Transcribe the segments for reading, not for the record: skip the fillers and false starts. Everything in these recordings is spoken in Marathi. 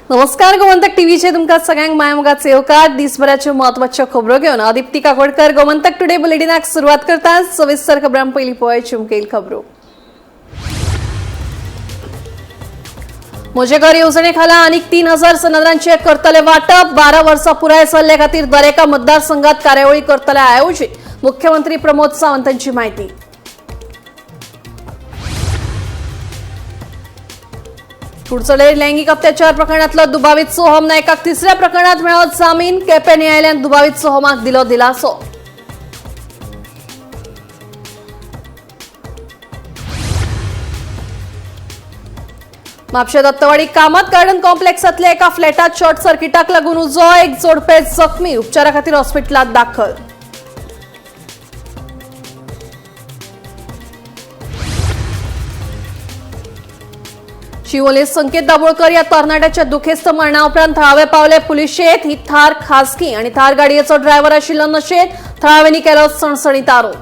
नमस्कार, गोमंतक टीव्हीचे तुमका सगळ्यांक मायमोगाचे येवकार. दिसभराच्यो महत्वाच्यो खबरो घेवन अदिप्ती काकोडकर गोमंतक टुडे बुलेटिनाक सुरुवात करतात. सविस्तर खबरां पयलीं पळोवया मुखेल खबरो. म्हजे घर येवजणे खाला आनीक 3000 सनदांचे करतले वाटप. 12 वर्सां पुराय जाल्ले खातीर दरेका मतदारसंघात कार्यावळी करतले आयोजीत. मुख्यमंत्री प्रमोद सावंतांची माहिती. कुडचडे लैंगिक अत्याचार प्रकरणातलो दुबावित सोहम नायकाक तिसऱ्या प्रकरणात मेळत जामीन. केपें न्यायालयान दुबावित सोहमाक दिलो दिलासो. म्हापशा दत्तवाडी कामत गार्डन कॉम्प्लेक्सातल्या एका फ्लॅटात शॉर्ट सर्किटाक लागून उजो. एक जोडपे जखमी, उपचारा खातीर हॉस्पिटलात दाखल. शिवोले संकेत दाबोळकर या तरणाट्याच्या दुखेस्त मरणा उपरांत थळावे पावले पुलिशेत. ही थार खासगी आणि थार गाडयेचो ड्रायव्हर आशिल्लो नशेत. थळाव्यांनी केलो सणसणीत आरोप.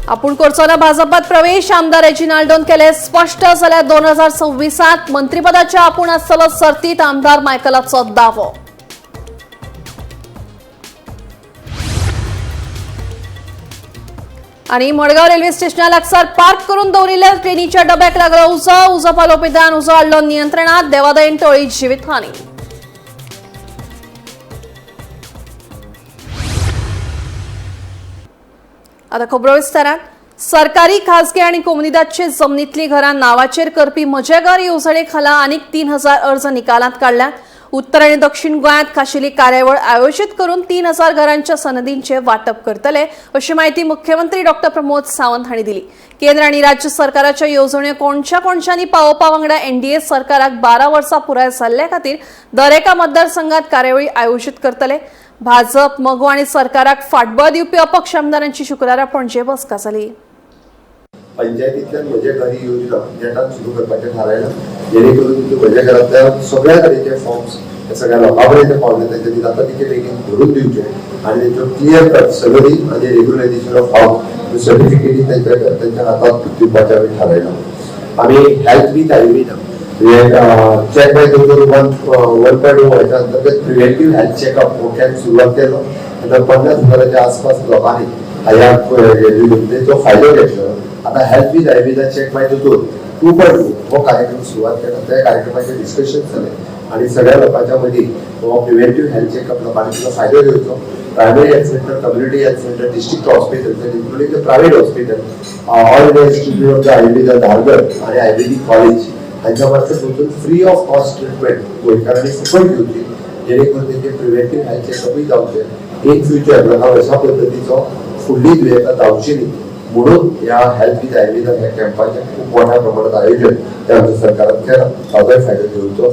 आपूण करचो ना भाजपात प्रवेश. आमदार रेजिनाल्डोन केले स्पष्ट. जाल्यार 2026 मंत्रीपदाच्या आपूण आसतलो सर्तीत. आमदार मायकलाचो दावो. आणि मडगाव रेल्वे स्टेशना लागसार पार्क करून दवरिल्ल्या ट्रेनीच्या डब्याक लागलो उजो. उजो पालोवपीदान उजो हाडलो नियंत्रणात. देवादयेन टळी जिवीतहानी. आता खबरो विस्तारात. सरकारी, खासगी आणि कोमुनिदादचे जमनीतली घरां नावाचेर करपी म्हजे घर येवजणे खाला आनीक 3000 अर्ज निकालांत काढल्यात. उत्तर आणि दक्षिण गोंयांत खाशेली कार्यावळ आयोजीत करून 3000 घरांच्या सनदींचे वाटप करतले, अशी माहिती मुख्यमंत्री डॉ. प्रमोद सावंत हांणी दिली. केंद्र आणि राज्य सरकाराच्या येवजण्यो कोणच्यानी पावोवपा वांगडा एनडीए सरकाराक 12 वर्सां पुराय जाल्ले खातीर दरेका मतदारसंघात कार्यावळी आयोजीत करतले. भाजप, मगो आणि सरकाराक फाटबळ दिवपी अपक्ष आमदारांची शुक्रारा पणजे बसका जाली. पंचायतींतल्यान म्हजे घर योजना नेटान सुरू करपाचें थारायलां, जेणे करून म्हज्या घरांतल्या सगळ्या तरेचे फॉर्म्स हे सगळ्या लोकां पर्यंत पावले. तांचे जाता तितके बेगीन भरून दिवचे आनी तेंच्यो क्लियर कट सगळी आनी रेग्युलरायझेशन ऑफ हावस सर्टिफिकेटी तांच्या हातांत दिवपाचें आमी थारायलां. आमी health with Ayurveda check by दोतोर 1.0 हेच्या अंतर्गत प्रिव्हेंटिव्ह हेल्थ चेकअप मोठ्यान सुरवात केलो. आनी 50,000च्या आसपास लोकांनी ह्या योजनेचो फायदो घेतलो. आता health with Ayurveda check by दोतोर 2.0 हो कार्यक्रम सुरुवात केला. त्या कार्यक्रमाचे डिस्कशन जाले आणि सगळ्या लोकांच्या मदीं हो प्रिव्हेंटिव्ह हेल्थ चेकअप लोकांनी तुका फायदो घेवचो. Primary health centre, community health centre, district hospital, including the private hospital, all India institute of the Ayurveda Dhargal आणि आयुर्वेदिक कॉलेज हांच्या मार्फत वचून फ्री ऑफ कॉस्ट ट्रिटमेंट गोंयकारांनी फुकट घेवची, जेणे करून तेंचे प्रिव्हेंटिव्ह हेल्थ चेकअपय जावचे. इन फ्युचर लोकांक अशा पद्दतीचो फुडली दुयेंसां जावची न्ही म्हणून ह्या हेल्थ विथ आयुर्वेदा ह्या कॅम्पाचे खूप मोठ्या प्रमाणात आयोजन ते आमच्या सरकारान केलां. हाचोय फायदो घेवचो.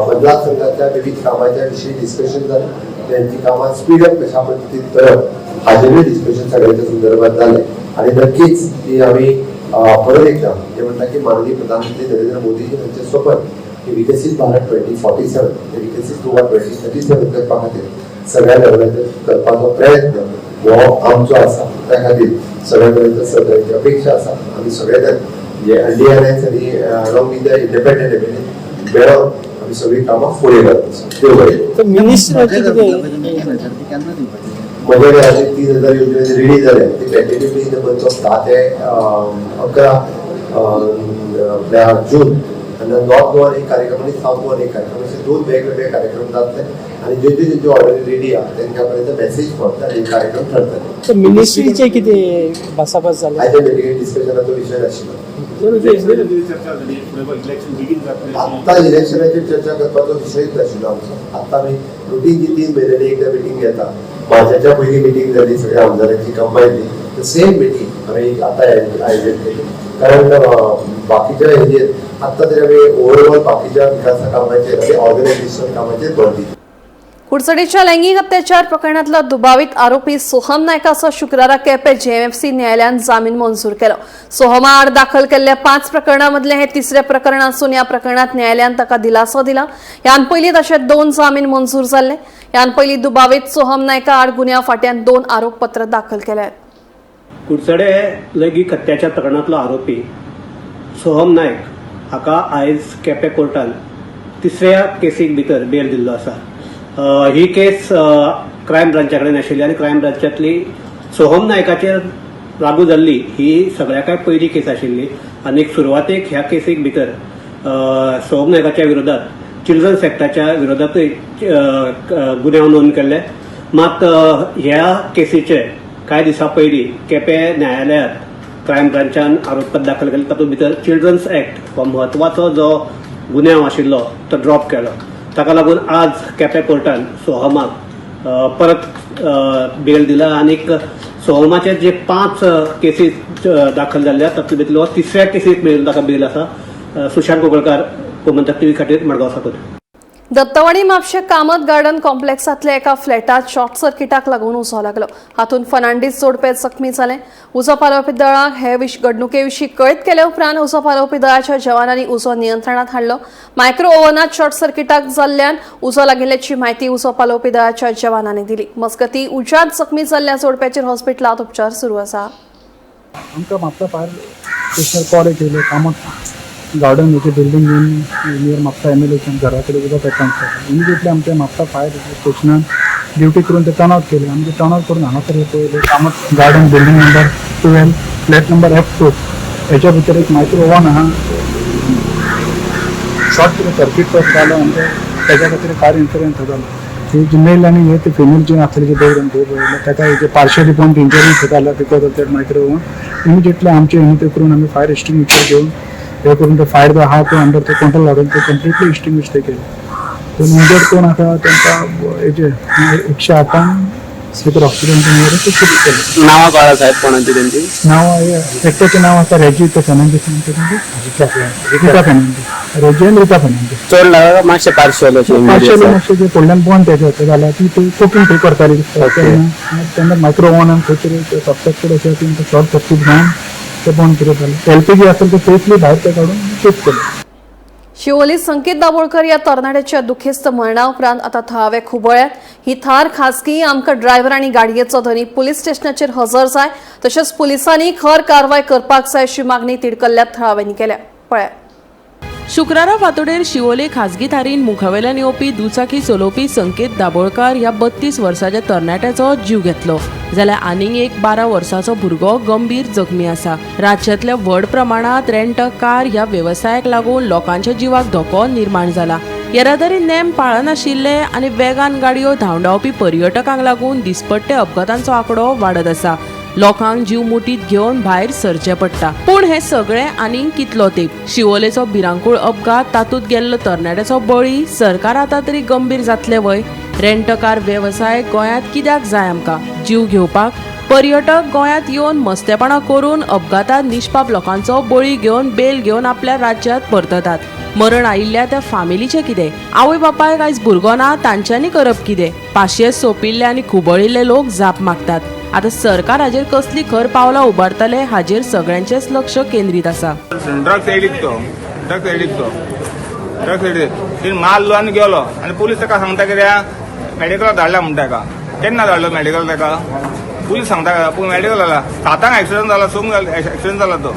मतदारसंघातल्या विविध कामाच्या विशीं डिस्कशन जालें. त्यांची कामां स्पीडअप कशा पद्दतीन करप हाचेरूय डिस्कशन सगळ्यांच्या संदर्भात जालें. आणि नक्कीच ती आमी परत एकदा ते म्हणटा की माननीय प्रधानमंत्री नरेंद्र मोदीजी हांचें स्वप्न की विकसीत भारत 2047 ते विकसीत गोवा 2037 करपा खातीर सगळ्या लेवलाचेर करपाचो प्रयत्न हो आमचो आसा. त्या खातीर सगळ्या पर्यंत सरकाराची अपेक्षा आसा आमी सगळे जण जे एनडीआरएस आणि along with the independent eminent मेळोन आमी सगळी कामां फुडें करप आसा. देव बरें. म्हज्या घराचे 3000 योजने रेडी जाले. ती tentatively in the month of 10 ते 11 जून आणि नॉर्थ गोवान एक कार्यक्रम आणि साऊथ गोवान एक कार्यक्रम असे 2 वेगवेगळे कार्यक्रम जातले आणि ज्यो ऑर्डरी रेडी आहा तांच्या पर्यंत मेसेज पावता आणि कार्यक्रम ठरतले. मिनिस्ट्रीचे किती भासाभास झाले आयच्या मिटिंगेत डिस्कशनाचो विषय नाशिल्लो. आत्ता इलेक्शनाचेर चर्चा करपाचो विशयच नाशिल्लो आमचो. आत्ता आमी रुटीन जी 3 म्हयन्यांनी एकदा मिटींग घेता. मार्चाच्या पयली मिटींग जाली सगळ्या आमदारांची कंबायनली. सेम मिटींग आमी आतां आयोजन केली. कारण बाकीच्या हेजेर आत्ता तरी आमी ओवरऑल बाकीच्या विकास कामाचेर आनी ऑर्गनायझेशन कामाचेर भर दिता. कुडचडेच्या लैंगिक अत्याचार प्रकरणातला दुबावित आरोपी सोहम नायकाचो शुक्रारा केपें जेएमएफसी न्यायालयान जामीन मंजूर केलो. सोहमा आड दाखल केल्ल्या 5 प्रकरणांमदलें हे तिसरें प्रकरण आसून ह्या प्रकरणात न्यायालयान ताका दिलासो दिला. ह्यान पयलीं तशें 2 जामीन मंजूर जाल्ले. ह्यान पयलीं दुबावित सोहम नायका आड गुन्यांव फाट्यान 2 आरोपपत्र दाखल केल्यात. कुडचडे लैंगिक अत्याचार प्रकरणातलो आरोपी सोहम नायक हाका आयज केपें कोर्टान तिसऱ्या केसीक भितर बेल दिल्लो आसा. ही केस क्रायम ब्रांचा कडेन आशिल्ली आनी क्रायम ब्रांचांतली सोहम नायकाचेर लागू जाल्ली ही सगळ्याकाय पयली केस आशिल्ली आनी सुरवातेक ह्या केसीक भितर सोहम नायकाच्या विरोधात चिल्ड्रन्स एक्टाच्या विरोधातूय गुन्यांव नोंद केल्ले. मात ह्या केसीचे कांय दिसा पयलीं केपें न्यायालयांत क्रायम ब्रांचान आरोपपत्र दाखल केले. तातूंत भितर चिल्ड्रन्स एक्ट हो म्हत्वाचो जो गुन्यांव आशिल्लो तो ड्रॉप केलो. ताका लागून आज केपें कोर्टान सोहमाक परत बेल दिला आनीक सोहमाचे जे 5 केसीस दाखल जाल्ल्या तातूंत भितरलो तिसऱ्या केसीक मेळून ताका बेल आसा. सुशांत कोगळकार, गोमंतक टीव्ही खातीर मडगांव साकून. दत्तवाडी म्हापशे कामत गार्डन कॉम्प्लेक्सातल्या एका फ्लॅटात शॉर्ट सर्किटाक लागून उजो लागलो. हातूंत फर्नांडीस जोडपे जखमी जाले. उजो पालोवपी दळाक हे घडणुके विशीं कळीत केले उपरांत उजो पालोवपी दळाच्या जवानांनी उजो नियंत्रणात हाडलो. मायक्रो ओव्हनात शॉर्ट सर्किटाक जाल्ल्यान उजो लागिल्ल्याची म्हायती उजो पालोवपी दळाच्या जवानांनी दिली. मजगतीं उज्यांत जखमी जाल्ल्या जोडप्याचेर हॉस्पिटलांत उपचार सुरू आसा. आमकां म्हापसा फायर स्टेशनर कॉल केले कामत गार्डन हेची बिल्डींग नियर म्हापसा एमएलएच्या घरा कडेन उदक येतां इमिजिएटली आमच्या म्हापसा फायर स्टेशनान ड्युटी करून ते टर्न आउट केले. आमचे टर्न आउट करून हांगासर पळयले Kamat garden building number 12 flat number F2 हेच्या भितर एक मायक्रो ओव्हन आहा शॉर्ट सर्कीट जालो आनी तेच्या खातीर फायर इन्सिडंट जालो. ही जी मेल आनी हे फिमेल जी आसली जे दवरून ताका हेजे पार्शियली पॉयंट इंजरी जाल्या because of that micro oven. Immediately आमचे इनिटे करून आमी फायर एक्सटिंग्विशर घेवन हे करून ते फायर जो आहा तो अंडर ते कंट्रोल हाडून ते कंप्लिटली एक्सटिंग्विश ते केले. तो इंजर्ड कोण आसा तांकां हेजे 108 स्लिपर हॉस्पिटल शिफ्ट केले. नांवां कळ्ळा साहेब कोणाची तेंची? नांव एकट्याचें नांव आसा रेजी फेर्नांडीस रिता फेर्नांडीस रेजी आनी रिता फेर्नांडीस. चड लागला मातशें पार्शियल पार्शियली मातशें जे फुडल्यान पॉयंट तेजे होते जाल्यार ती कोकींग थंय करताली तेन्ना मायक्रो ओव्हनान खंय तरी सब्सट्रेक्टेड अशें ती शॉर्ट सर्कीट जावन ते बंद केले जाले. एलपीजी असेल ते सेफली भायर ते काढून शिफ्ट केले. शिवोली संकेत दाबोळकर या तरणाट्याच्या दुखेस्त मरणा उपरांत आता थळावे खुबळ्यात. ही थार खासगी आमकां ड्रायव्हर आनी गाडयेचो धनी पुलीस स्टेशनाचेर हजर जाय तशेंच पुलिसांनी खर कारवाय करपाक जाय अशी मागणी तिडकल्ल्या थळाव्यांनी केल्या. पळया. शुक्रारा फांतोडेर शिवोले खाजगी थारीन मुखावेल्यान येवपी दुचाकी चलोवपी संकेत दाबोळकार ह्या 32 वर्साच्या तरणाट्याचो जीव घेतलो जाल्यार आनीक एक 12 वर्साचो भुरगो गंभीर जखमी आसा. राज्यांतल्या व्हड प्रमाणात रेंट अ कार ह्या वेवसायाक लागून लोकांच्या जिवाक धोको निर्माण जाला. येरादारी नेम पाळनाशिल्ले आनी वेगान गाडयो धांवडावपी पर्यटकांक लागून दिसपट्टे अपघातांचो आंकडो वाडत आसा. लोकांक जीव मुठीत घेवन भायर सरचे पडटा. पूण हे सगळे आनीक कितलो तेंप. शिवोलेचो भिरांकूळ अपघात, तातूंत गेल्लो तरणाट्याचो बळी, सरकार आतां तरी गंभीर जातले वय. रेंट कार वेवसाय गोंयांत कित्याक जाय आमकां जीव घेवपाक? पर्यटक गोंयांत येवन मस्तेपणां करून अपघातात निश्पाप लोकांचो बळी घेवन बेल घेवन आपल्या राज्यांत परततात. मरण आयिल्ल्या त्या फामिलीचें कितें? आवय बापायक आयज भुरगो ना, तांच्यांनी करप कितें? पाशयेस सोंपिल्ले आनी खुबळिल्ले लोक जाप मागतात. आता सरकार हाजेर कसली खर पावलां उबारतले हाजेर सगळ्यांचेच लक्ष केंद्रीत आसा. ड्रग्स एडिक्ट मारलो आनी गेलो आनी पुलीस ताका सांगता कित्याक मेडिकलाक धाडला म्हणटा ताका. केन्ना धाडलो मेडिकल ताका? पुलीस सांगता पूण मेडिकल जाला 7 एक्सिडंट जाला, 6 एक्सिडंट जाला तो.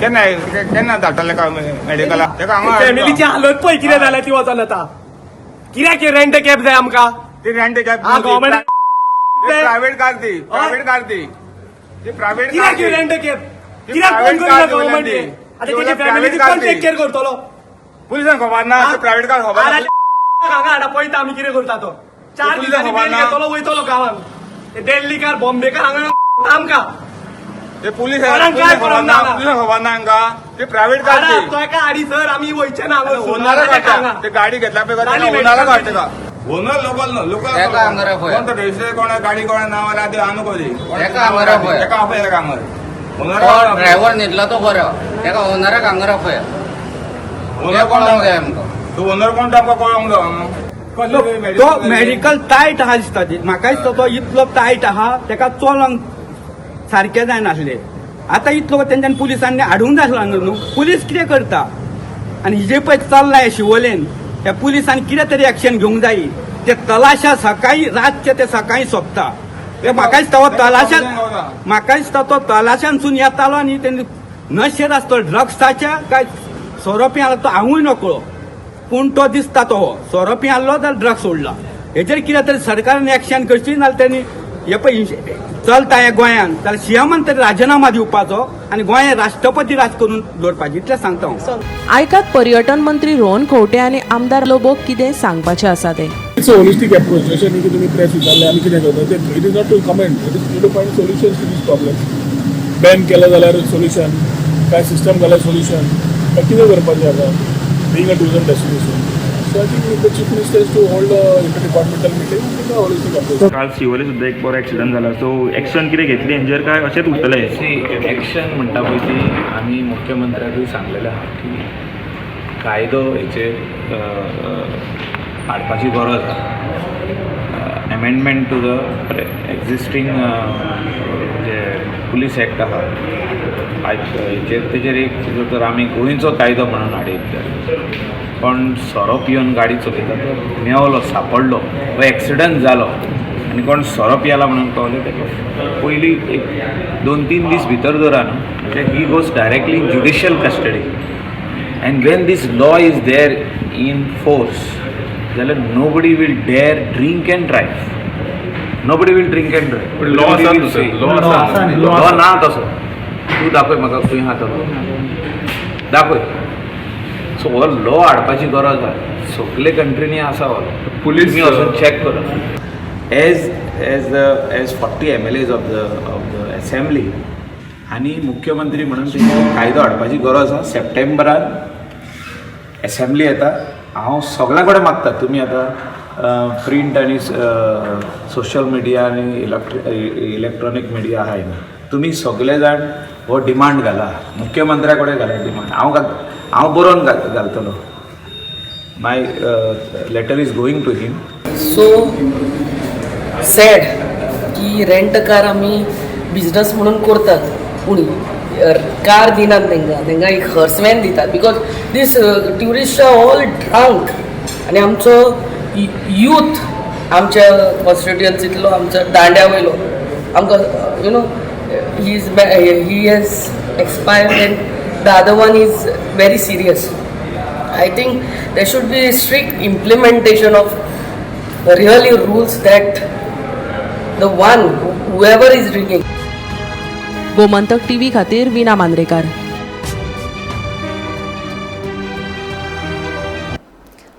केन्ना धाडटले का मेडिकलाक? ताका हांगा फॅमिलीची हालत पळय कितें जाल्या ती वचून आतां. कित्याक रेंट कॅब जाय आमकां? ती rent cab government private car ती प्रायव्हेट कार कित्याक रेंट कॅब कित्याक फोन करिना गव्हर्मेंट? आतां तेजी फॅमिलीची कोण टेक केअर करतलो? पुलिसांक खबर ना प्रायव्हेट कार खबर ना. हांगा हाडा पळयता आमी कितें करता तो. 4 दिसांनी बेल घेतलो वयतलो गांवांत. ते दिल्लीकार बॉम्बेकार हांगा आमकां ते पुलीस खबर ना हांगा. ते प्रायव्हेट कार ताका हाडी सर आमी वयचे ना. ओनराक हाडटा ते गाडी घेतल्या पळय ओनराक हाडटा का? ओनर लोकल कोण रजिस्टर कोण गाडी कोणा नांवार आदी अनुकोली ताका आपय हांगर ओनर ड्रायव्हर न्हिदला तो बरो ताका ओनराक हांगर आपय. ओनर कोण जाय आमकां? तो ओनर कोण आमकां कळोंक जाय. तो मेडिकल टायट आहा दिसता. म्हाका दिसता तो इतलो टायट आहा ताका चलोंक सारकें जायनासलें. आतां इतलो तेंच्यांनी पुलिसांनी हाडूंक जाय आसलो न्हू. पुलीस कितें करता? आनी हे पळय चल्लाय शिवोलेन त्या पुलिसांनी कितें तरी एक्शन घेवंक जाय. ते तलाशा सकाळी रातचे ते सकाळी सोंपता. म्हाका दिसता तो तलाशांतसून येतालो आनी तेणी नशेर आसतो ड्रग्साच्या काय सोरोपी आला तो हांवूय नकळो पूण तो दिसता तो सोरोपी आसलो जाल्यार ड्रग्स सोडला हेचेर कितें तरी सरकारान एक्शन करची नाल्यार त्यांनी हे पळय चलता हे गोंयान जाल्यार सीएमान तरी राजिनामा दिवपाचो आनी गोंयान राष्ट्रपती राज करून दवरपाचें इतलें सांगता हांव. आयकात पर्यटन मंत्री रोहन खंवटे आनी आमदार लोबोक कितें सांगपाचें आसा तें. इट्स अ होलिस्टीक अप्रोच जशें न्ही की तुमी प्रेस विचारले आमी कितें करता तें it is not to comment it is to find solutions to this problem ban केलं जाल्यार सोल्युशन काय सिस्टम घाल्यार सोल्युशन काय कितें करपाचें आतां being a tourism destination so I think the chief minister is to hold inter departmental meeting with a holistic approach. काल शिवोले सुद्दां एक बरो एक्सिडंट जाला सो एक्शन कितें घेतली हेंचेर काय अशेंच उरतलें. एक्शन म्हणटा पळय ती आमी मुख्यमंत्र्याकूय सांगलेलें आहा की कायदो हेचेर हाडपाची गरज आहा. एमेंडमेंट टू द एक्झिस्टींग जे पुलीस एक्ट आहा तेजेर एक जर आमी गोंयचो कायदो म्हणून हाडीत पण सोरो पिवन गाडी चलयता तो मेवलो सापडलो वा एक्सिडंट जालो आनी कोण सोरो पियेला म्हणून कळलें तेका पयलीं एक 2-3 दीस भितर धरा न्हू म्हणजे he goes directly in judicial custody and when this law is there in force जाल्यार nobody will dare drink and drive. Nobody will drink and drive. Law ना तसो. तूं दाखय म्हाका खंय आहा तो दाखय. सो हो लॉ हाडपाची गरज आहा. सगळे कंट्रीनी आसा हो पुलीस तुमी वचून चॅक करा. As 40 MLAs of the assembly आनी मुख्यमंत्री म्हणून तेजेर कायदो हाडपाची गरज आहा. सप्टेंबरान असेंब्ली येता. हांव सगळ्यां कडेन मागता तुमी आतां प्रिंट आनी सोशल मिडिया आनी इलेक्ट्रॉनीक मिडिया आहाय तुमी सगळे जाण हो डिमांड घाला. मुख्यमंत्र्या कडेन घाला डिमांड. हांव बरोवन घालतलो. My letter is going to him. So sad की रेंट कार आमी बिजनस म्हणून करतात पूण कार दिनात तांकां एक हर्समॅन दितात because these tourist are all drunk आनी आमचो यूथ आमच्या कॉन्स्टिट्युएन्सींतलो आमचो दांड्या वयलो आमकां you know he has expired and the other one is very serious. I think there should be strict implementation of really rules that the one whoever is drinking. Gomantak TV खातीर विना मांद्रेकार.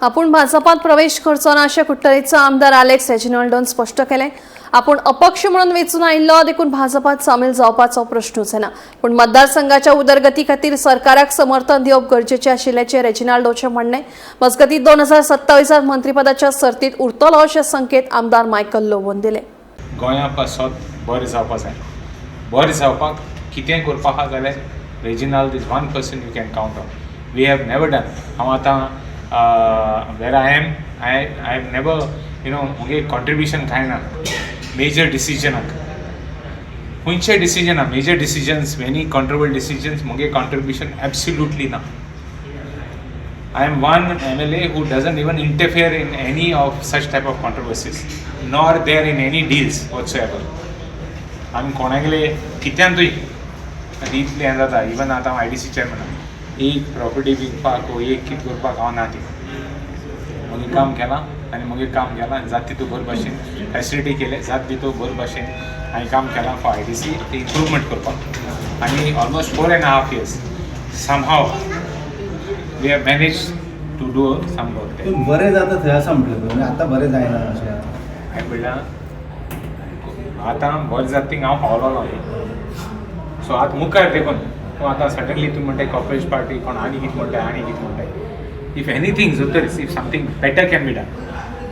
आपूण भाजपात प्रवेश करचो ना अशें कुट्टरेचो आमदार आलेक्स रेजिनॉल्डोन स्पश्ट केलें. आपूण अपक्ष म्हणून वेंचून आयिल्लो देखून भाजपात सामील जावपाचो प्रश्नूच येना पूण मतदारसंघाच्या उदरगती खातीर सरकाराक समर्थन दिवप गरजेचें आशिल्ल्याचें रेजिनाल्डोचें म्हणणें. मजगतीं 2027 मंत्रीपदाच्या सर्तींत उरतलो अशे संकेत आमदार मायकल लोबोन दिले. गोंया पासत बरें जावपाक जाय. बरें जावपाक कितेंय करपाक आहा जाल्यार Reginald is one person you can count on. We have never done. हांव आतां वेर I am I have never मुगे कॉन्ट्रिब्युशन कांय ना मेजर डिसिजनाक. खंयचे डिसिजनाक मेजर डिसिजन्स वेनी कॉन्ट्रोवर्शियल डिसिजन्स मुगे कॉन्ट्रिब्युशन एब्सोल्युटली ना. I am one MLA who doesn't even interfere in any of such type of controversies, nor there in any deals whatsoever. आमी कोणागेले कित्यांतूय इतले हें जाता. इवन आतां हांव IDC चेअरमॅन एक प्रॉपर्टी विकपाक वो एक कितें करपाक हांव ना ती मुगे काम केलां आनी मुगे काम केलां जात तितू बरे भाशेन फॅसिलिटी केले जात तितू बरे भाशेन हांवें काम केलां फॉर IDC ते इम्प्रूवमेंट करपाक आनी almost 4.5 years somehow we have managed to do some work there. बरें जाता थंय आसा म्हटलें आतां बरें जायना अशें हांवें म्हणल्यार आतां बरें जाता थिंग हांव पावलोलो सो आतां मुखार देखून तूं आतां सडनली तूं म्हणटाय कॉर्पोरेट पार्टी कोण आनी कितें म्हणटाय आनी कितें म्हणटाय इफ एनीथींग जर if something better can be done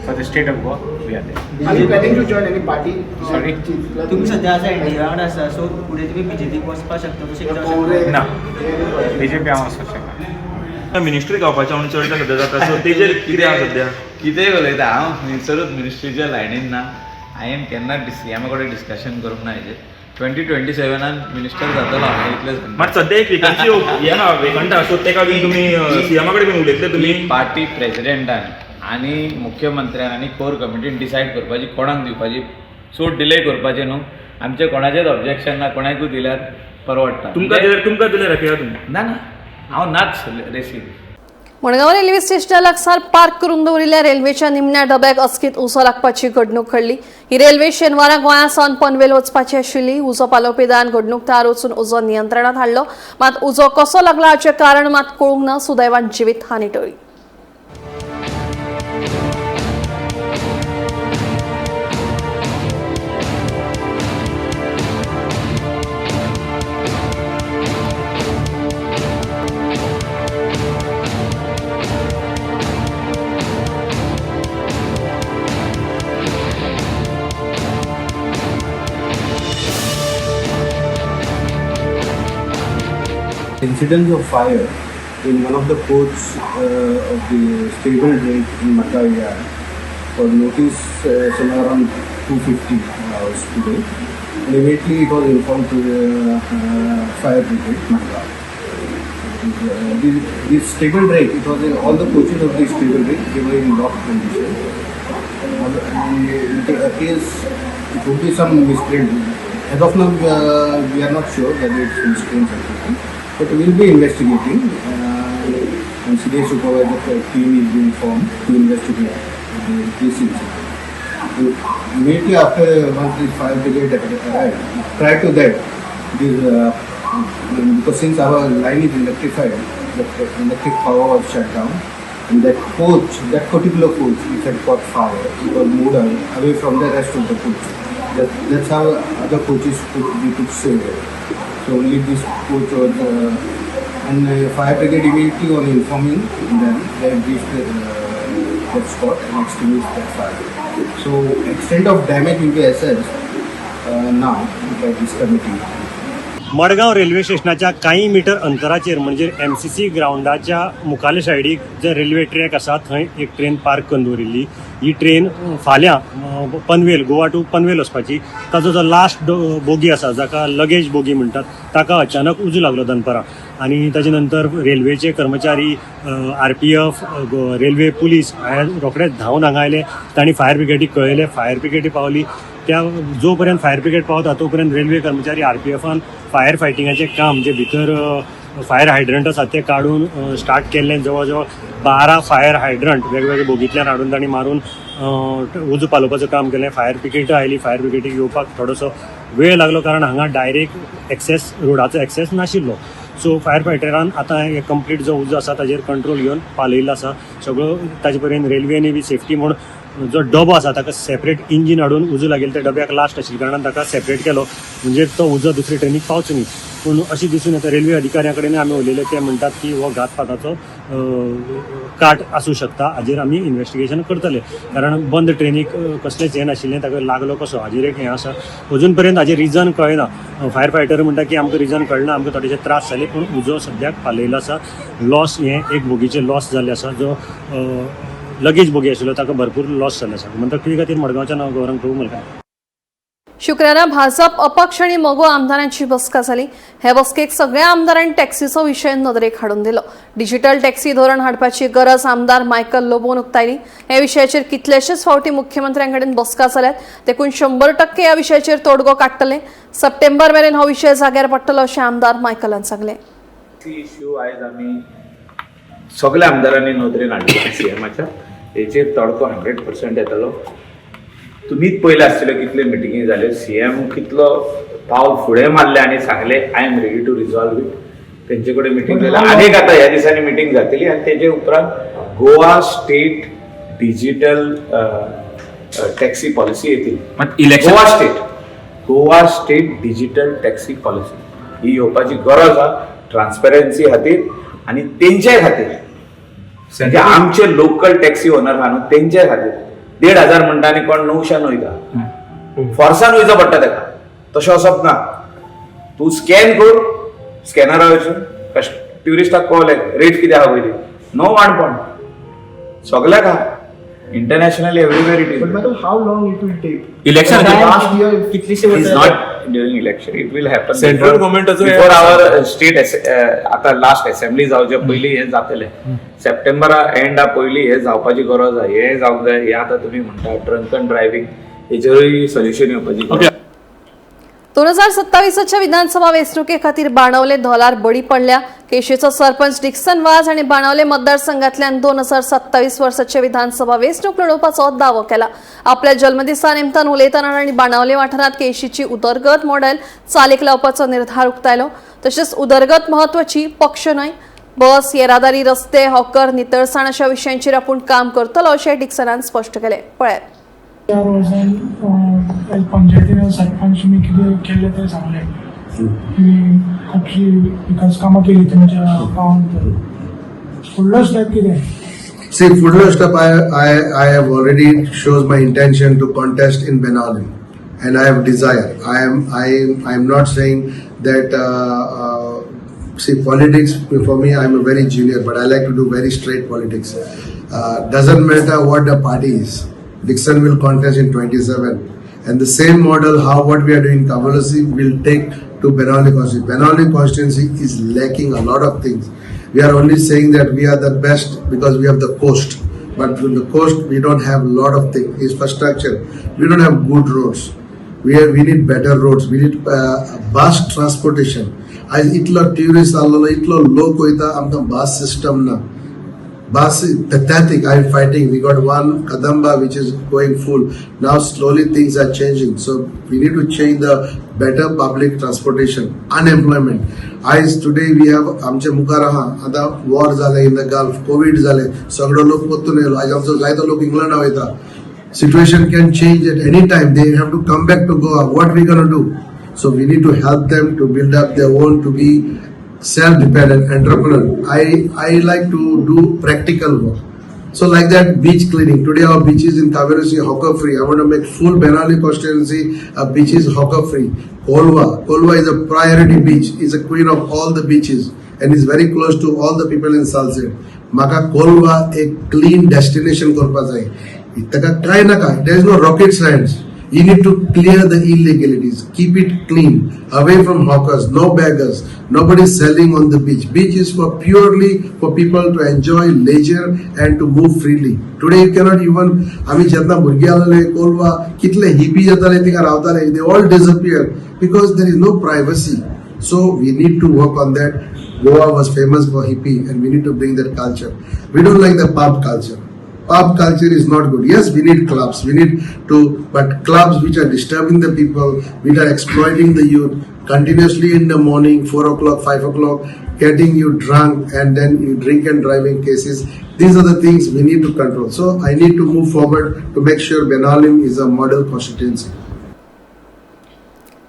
for the state of Goa we are there. Are you planning to join any party? Sorry तुम्ही सध्या आसा एनडीए वांगडा आसा सो फुडें तुमी बीजेपीक वचपाक शकता तशें कितें ना बीजेपी हांव वचपाक शकना. मिनिस्ट्री गावपाचें म्हणून चर्चा सध्या जाता सो तेजेर कितें आहा सध्या? कितेंय उलयता हांव खंयसरूच मिनिस्ट्रीच्या लायनीन ना. हांवें केन्ना सीएमा कडेन डिस्कशन करूंक ना हेजेर. 2027 मिनिस्टर जातलो हांवें इतलें सांगलें. मात सध्या एक वेकन्सी येना वेकंट आहा सो तेका बीन तुमी सीएमा कडेन बीन उलयतले तुमी? पार्टी प्रेसिडेंटान आनी मुख्यमंत्र्यान आनी कोर कमिटीन डिसायड करपाची कोणाक दिवपाची. सूट डिले करपाचें न्हू. आमचें कोणाचेंच ऑब्जेक्शन ना. कोणाकूय दिल्यार परवडटा तुमकां दिल्यार हॅपी आहा तुमी ना ना हांव नाच रेसीन. मडगांव रेल्वे स्टेशना लागसार पार्क करून दवरिल्ल्या रेल्वेच्या निमण्या डब्याक अस्कीत उजो लागपाची घडणूक घडली. ही रेल्वे शेनवारा गोंयासावन पनवेल वचपाची आशिल्ली. उजो पालोवपी दळान घडणूक थळार वचून उजो नियंत्रणात हाडलो. मात उजो कसो लागला हाचें कारण मात कळूंक ना. सुदैवान जिवीत हानी टळ्ळी. Incidents of fire in one of the ports of the stable rate in Macau Yard was noticed somewhere around 2:50 hours today. And immediately it was informed to the fire brigade, Macau. This stable rate, it was in all the coaches of the stable rate, they were in locked condition. And it appears it would be some misprint. As of now, we are not sure whether it's misprint or something. But we will be investigating, and CDA supervisor team is being formed to investigate this incident. Immediately after, once the fire brigade arrived, prior to that, because since our line is electrified, the electric power was shut down, and that coach, that particular coach, it had caught fire. It was moved away from the rest of the coach. That's how other coaches could save it. So only this coach was, and fire brigade immediately on informing them, they reached that spot and extinguished that fire. So extent of damage will be assessed now by this committee. Madgaon railway स्टेशनाच्या काही मीटर अंतराचेर म्हणजे MCC ग्राउंडाच्या मुखाले सायडीक जे रेल्वे ट्रॅक आसा थंय एक ट्रेन पार्क करून दवरिल्ली. ही ट्रेन फाल्यां पनवेल गोवा टू पनवेल वचपाची. ताजो जो लास्ट बोगी आसा जाका लगेज बोगी म्हणटात ताका अचानक उजो लागलो दनपारां. आणि ताचे नंतर रेल्वेचे कर्मचारी RPF रेल्वे पुलीस रोखडेच धांवन हांगा आयले. तांणी फायर ब्रिगेडीक कळयलें. फायर ब्रिगेडी पावली. त्या जो पर्यंत फायर ब्रिगेड पावता तो पर्यंत रेल्वे कर्मचारी RPFन फायर फायटिंगाचें काम जे भितर फायर हायड्रंट आसा ते काडून स्टार्ट केल्लें. जवळ जवळ 12 फायर हायड्रंट वेगवेगळे बोगींतल्यान हाडून तांणी मारून उजो पालोवपाचें काम केलें. Fire brigade oily. फायर ब्रिगेडीक येवपाक थोडोसो वेळ लागलो कारण हांगा डायरेक्ट एक्सेस रोडाचो एक्सेस नाशिल्लो. सो फायर फायटरान आतां हे कंप्लीट जो उजो आसा ताजेर कंट्रोल घेवन पालयल्लो आसा. सगळो ताजे पर्यंत रेल्वेनी बी सेफ्टी म्हूण जो डबो आसा ताका सेपरेट इंजीन हाडून उजो लागेल. त्या डब्याक लास्ट आशिल्ल्या कारणान ताका सेपरेट केलो म्हणजे तो उजो दुसरे ट्रेनीक पावचो न्ही. पूण अशें दिसून येता रेल्वे अधिकाऱ्यां कडेन आमी उलयले ते म्हणटात की हो घातपाताचो काट आसूं शकता. हाजेर आमी इन्वेस्टिगेशन करतले कारण बंद ट्रेनीक कसलेंच हें नाशिल्लें. ताका लागलो कसो हाजेर एक हें आसा. अजून पर्यंत हाजें रिजन कळना. फायर फायटर म्हणटा की आमकां रिजन कळना. आमकां थोडेशे त्रास जाले पूण उजो सद्याक पालयलो आसा. लॉस हें एक बोगीचे लॉस जाल्ले आसा. जो लगेज बोगी आशिल्लो ताका भरपूर लॉस जाल्ले आसा. म्हणटकच ते खातीर मडगांवच्या गौरंग प्रभू मुलगा. शुक्रारा भाजप अपक्ष आणि मोगो आमदारांची बसका जाली. हे बसकेक सगळ्या आमदारांनी टॅक्सीचो विशय नदरेक हाडून दिलो. डिजिटल टॅक्सी धोरण हाडपाची गरज आमदार मायकल लोबोन उक्तायली. ह्या विशयाचेर कितलेशेच फावटी मुख्यमंत्र्यांकडेन बसका जाल्यात. देखून 100% ह्या विशयाचेर तोडगो काडटले. सप्टेंबर मेरेन हो विशय जाग्यार पडटलो अशें आमदार मायकलान सांगलें. इश्यू आयज आमी सगळ्या आमदारांनी नदरेन हाडला. CMच्या हेचेर तडको 100% येतलो. तुमीच पयले आसतले कितले मिटिंगी जाल्यो. CM कितलो पावल फुडें मारले आनी सांगले I am ready to resolve it. तेंचे कडेन मिटींग जाल्या. आनीक आतां ह्या दिसांनी मिटींग जातली आनी तेजे उपरांत Goa state digital taxi policy येतली. Goa state digital taxi policy ही येवपाची गरज आहा ट्रान्सपरन्सी खातीर आनी तेंचे खातीर. म्हणजे आमचे लोकल टॅक्सी ओनर आहा न्हू तेंचे खातीर 1,500 म्हणटा आनी कोण 900 वयता. फोर्सान वयचो पडटा ताका. तशें वचप ना. तूं स्कॅन कर स्कॅनरा वयसून ट्युरिस्टाक कळले रेट कितें आहा पयली. नो वाणपण सगळ्याक आहा. Internationally, everywhere it is. But madam, how long it will take? Election last year, it's not during election. It will happen. Central government before our state आता लास्ट असेंब्ली जावचे पयली हे जातले. सप्टेंबरा एंडा पयली हे जावपाची गरज आहे. हे जावंक जाय. हे आता तुम्ही म्हणता ड्रंकन ड्रायव्हिंग हेचेरूय सोल्युशन येवपाची. 2027च्या विधानसभा वेंचणुके खातीर बाणावले धोलार बळी पडल्या. केशीचो सरपंच डिक्सन वाज हांणी बाणावले मतदारसंघांतल्यान 2027 वर्साचे विधानसभा वेंचणूक लडोवपाचो दावो केला. आपल्या जल्मदिसा निमतान उलयतना तांणी बाणावले वाठारांत केशीची उदरगत मॉडेल चालीक लावपाचो निर्धार उक्तायलो. तशेंच उदरगत महत्वाची, पक्ष न्हय. बस, येरादारी, रस्ते, हॉकर, नितळसाण अशा विशयांचेर आपूण काम करतलो अशें डिक्सनान स्पश्ट केलें. पळयात. 4 वर्सां पंचायतीन सरपंच मी कितें केलें तें सांगलें. खुबशी विकास कामां केली तुमच्या गांवांत. फुडलो स्टेप कितें? See, further step, I have already shows my intention to contest in Benali, and I have desire. I am not saying that. See, politics for me, I am a very junior, but I like to do very straight politics. Doesn't matter what the party is. Dixon will contest in 27, and the same model, what we are doing in Kavalasi, will take to Benali constituency. Benali constituency is lacking a lot of things. We are only saying that we are the best because we have the coast, but from the coast we don't have a lot of things. Infrastructure, we don't have good roads. We need better roads. We need bus transportation. As itlo tourists allo itlo low koita amka bus system na. Bus is pathetic. I am fighting. We got one Kadamba which is going full. Now slowly things are changing. So we need to change the better public transportation. Unemployment. Today we have आमचे मुखार आहा आता वॉर जाले इन द गल्फ, कोविड जाले, सगळो लोक पोत्तून येयलो. आज आमचो जायतो लोक इंग्लंडा वयता. Situation can change at any time. They have to come back to Goa. What we gonna do? So we need to help them to build up their own, to be self-dependent entrepreneur. I like to do practical work. So like that, beach cleaning. Today our beaches in Kavirasi are hawker free. I want to make full Benali constituency beaches hawker free. Kolwa is a priority beach. It's a queen of all the beaches and is very close to all the people in Salsette. Maka Kolwa a clean destination korpa jai. Itaka kai na kai. There is no rocket science. You need to clear the illegalities, keep it clean, away from hawkers, no beggars, nobody selling on the beach. Beach is purely for people to enjoy leisure and to move freely. Today you cannot even, आम्ही जेतना भुरगे आलेले कोलवा कितले हिपी जाताले तिका रावताले, they all disappear because there is no privacy. So we need to work on that. Goa was famous for hippie and we need to bring that culture. We don't like the pub culture. Pub culture is not good. Yes, we need clubs. But clubs which are disturbing the people, which are exploiting the youth, continuously in the morning, 4 o'clock, 5 o'clock, getting you drunk and then you drink and driving cases. These are the things we need to control. So I need to move forward to make sure Benalim is a model constituency.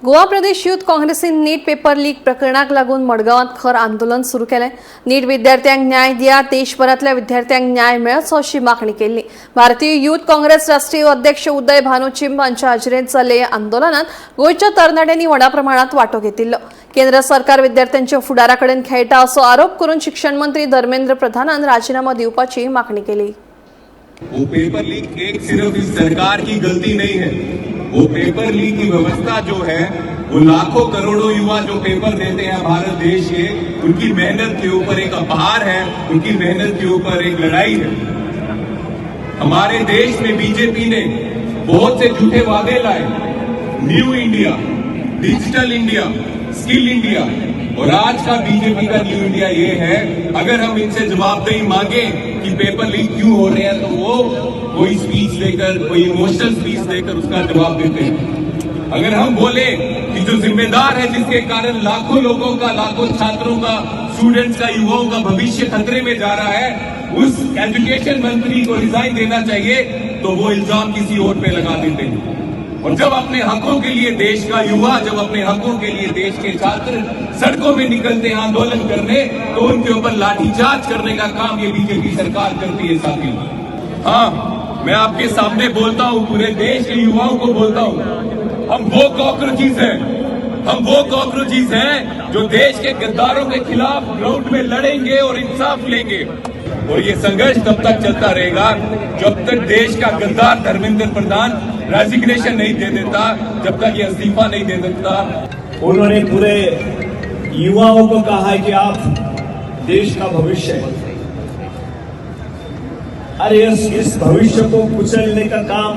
Goa Pradesh youth काँग्रेसीन नीट पेपर लीक प्रकरणाक लागून मडगांवांत खर आंदोलन सुरू केलें. नीट विद्यार्थ्यांक न्याय दिया, देशभरातल्या विद्यार्थ्यांक न्याय मेळचो अशी मागणी केल्ली. भारतीय यूथ काँग्रेस राष्ट्रीय अध्यक्ष उदय भानुचिंब हांच्या हाजेरींत जाल्ले ह्या आंदोलनात गोंयच्या तरणाट्यांनी व्हडा प्रमाणात वांटो घेतिल्लो. केंद्र सरकार विद्यार्थ्यांच्या फुडारा कडेन खेळटा असो आरोप करून शिक्षण मंत्री धर्मेंद्र प्रधानान राजीनामा दिवपाची मागणी केली. वो पेपर लीक एक सिर्फ इस सरकार की गलती नहीं है. वो पेपर लीक की व्यवस्था जो है, वो लाखों करोड़ों युवा जो पेपर देते हैं भारत देश के, उनकी मेहनत के ऊपर एक अपहार है, उनकी मेहनत के ऊपर एक लड़ाई है. हमारे देश में बीजेपी ने बहुत से झूठे वादे लाए. New India, digital India, skill India, और आज का बीजेपी का न्यू इंडिया ये है, अगर हम इनसे जवाबदेही मांगे कि पेपर लीक क्यों हो रहे हैं तो वो कोई स्पीच देकर, कोई इमोशनल स्पीच देकर उसका जवाब देते हैं. अगर हम बोले कि जो जिम्मेदार है जिसके कारण लाखों लोगों का, लाखों छात्रों का, स्टूडेंट्स का, युवाओं का भविष्य खतरे में जा रहा है, उस एजुकेशन मंत्री को रिजाइन देना चाहिए, तो वो इल्जाम किसी और पे लगा देते हैं. और जब अपने हकों के लिए देश का युवा, जब अपने हकों के लिए देश के छात्र सड़कों में निकलते हैं आंदोलन करने, तो उनके ऊपर लाठीचार्ज करने का काम ये बीजेपी सरकार करती है. साथियों, हाँ, मैं आपके सामने बोलता हूं, पूरे देश के युवाओं को बोलता हूं, हम वो कॉकरोचीज हैं जो देश के गद्दारों के खिलाफ ग्राउंड में लड़ेंगे और इंसाफ लेंगे. और ये संघर्ष तब तक चलता रहेगा जब तक देश का गद्दार धर्मेंद्र प्रधान रेजिग्नेशन नहीं दे देता, जब तक ये इस्तीफा नहीं दे देता. उन्होंने पूरे युवाओं को कहा है कि आप देश का भविष्य है. अरे इस भविष्य को कुचलने का काम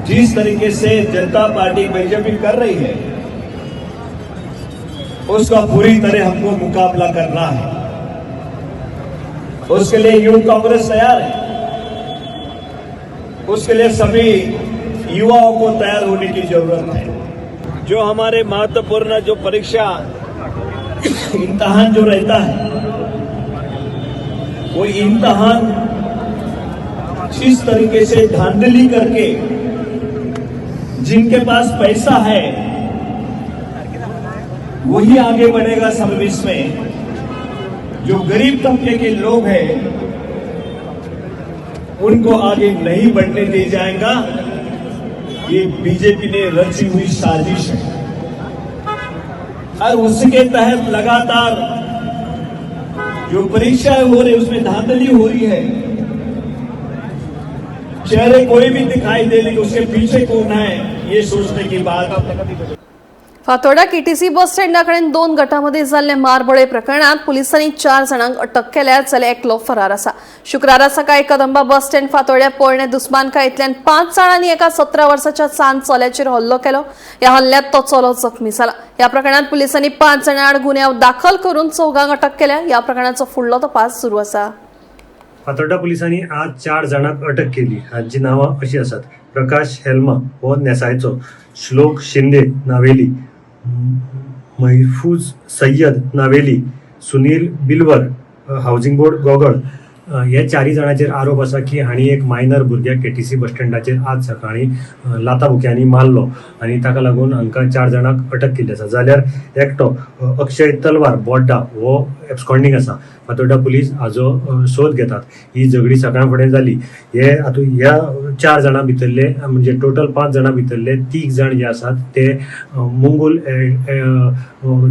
जिस तरीके से जनता पार्टी बीजेपी कर रही है उसका पूरी तरह हमको मुकाबला करना है। उसके लिए युवा कांग्रेस तैयार है, उसके लिए सभी युवाओं को तैयार होने की जरूरत है। जो हमारे महत्वपूर्ण जो परीक्षा इम्तहान जो रहता है वो इम्तहान जिस तरीके से धांधली करके जिनके पास पैसा है वही आगे बढ़ेगा सर्विस में, जो गरीब तबके के लोग हैं उनको आगे नहीं बढ़ने दिया जाएगा। ये बीजेपी ने रची हुई साजिश है और उसके तहत लगातार जो परीक्षाएं हो रही उसमें धांधली हो रही है। चेहरे कोई भी दिखाई दे लेकिन उसके पीछे कौन है ये सोचने की बात। फातोर्डा केटीसी बस स्टँडा कडेन 2 गटांमध्ये जाल्ले मारबळे प्रकरणात पोलिसांनी 4 जाणांक अटक केल्यात जाल्यार एकलो फरार आसा। शुक्रारा सकाळी कदंबा बस स्टँड फातोर्ड्या पोरणे दुस्मानकायेंतल्यान 5 जाणांनी एका 17 वर्साच्या सान चल्याचेर हल्लो केलो। ह्या हल्ल्यात तो चलो जखमी जाला। ह्या प्रकरणात पोलिसांनी 5 जाणां आड गुन्यांव दाखल करून 4 अटक केल्या। ह्या प्रकरणाचो फुडलो तपास सुरू आसा। फातोर्डा पोलिसांनी आज 4 जाणांक अटक केली। हांची नांवां अशी आसात: प्रकाश हेल्मा हो नेसायचो, श्लोक शिंदे नावेली, महफूज सय्यद नावेली, सुनील बिलवर हाऊसिंग बोर्ड गोगळ हे 4 जाणांचेर आरोप आसा की हांणी एक मायनर भुरग्याक केटीसी बस स्टँडाचेर आज सकाळी लाताबुक्यांनी मारलो आणि ताका लागून हांकां 4 जाणांक अटक केली आसा। जाल्यार एकटो अक्षय तलवार बोड्डा हो एब्सकॉंडिंग आसा। फातोर्डा पुलीस हाजो सोद घेतात। ही झगडी सकाळ फुडें जाली। ह्या 4 जाणां भितरले म्हणजे टोटल 5 जाणां भितरले 3 जाण जे आसात ते मुंगूल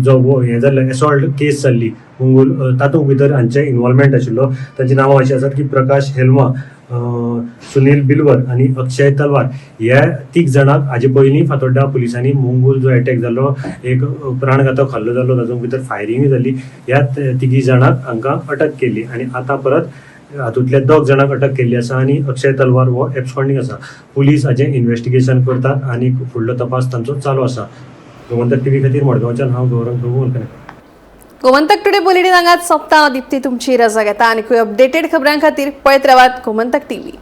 जो हे जाल्लो एसॉल्ट केस जाल्ली मुंगूल तातूंत भितर हांचे इन्वॉल्वमेंट आशिल्लो। तांची नांवां अशीं आसात की प्रकाश हेल्मा, सुनील बिलवर आणि अक्षय तलवार ह्या 3 जाणांक हाजे पयलीं फातोर्डा पुलिसांनी मुंगूल जो अटॅक जाल्लो एक प्राणघातक हल्लो जाल्लो तातूंत भितर फायरिंग जाली। ह्या 3 जाणांक हांकां अटक केली आणि आता परत हातूंतल्या 2 जाणांक अटक केल्ली आसा आणि अक्षय तलवार हो एब्सकॉंडिंग आसा। पुलीस हाचें इन्व्हेस्टिगेशन करतात आणि फुडलो तपास तांचो चालू आसा। गोमंतक टीव्ही खातीर मडगांवच्यान हांव गौरव प्रभू उलयतां। गोमंतक टुडे बुलेटिन हांगाच सोंपता। दिप्ती तुमची रजा घेता आनी अपडेटेड खबरां खातीर पळयत रावात गोमंतक टीव्ही।